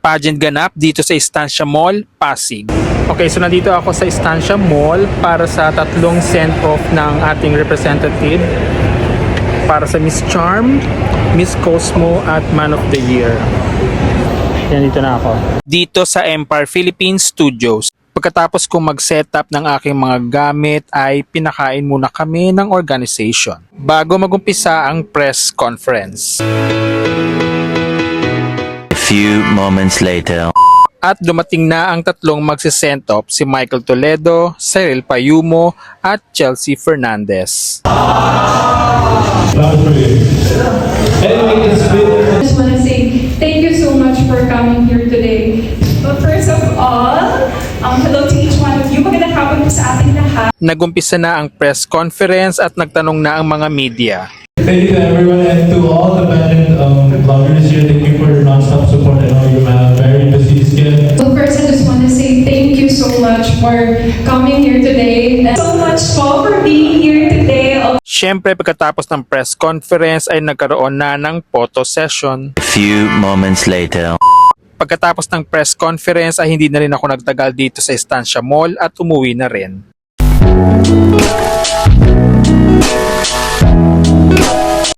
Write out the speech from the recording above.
pageant ganap dito sa Estancia Mall, Pasig. Okay, so nandito ako sa Estancia Mall para sa tatlong send-off ng ating representative para sa Miss Charm, Miss Cosmo at Man of the Year. Yan, dito na ako. Dito sa Empire Philippines Studios. Pagkatapos kong mag-setup ng aking mga gamit ay pinakain muna kami ng organization bago magumpisa ang press conference. A few moments later. At dumating na ang tatlong magsisend off, si Michael Toledo, Cyril Payumo at Chelsea Fernandez. I just want to say thank you so much for coming here today. But first of all, hello to each one of you. Magandang hapon po sa ating lahat. Nagumpisa na ang press conference at nagtanong na ang mga media. Thank you to everyone and to all the pageant vloggers here. Thank you for your non-stop support. I know you have a very busy schedule. So first, I just want to say thank you so much for coming here today. And so much po for being here today. Siyempre, pagkatapos ng press conference ay nagkaroon na ng photo session. A few moments later. Pagkatapos ng press conference ay hindi na rin ako nagtagal dito sa Estancia Mall at umuwi na rin.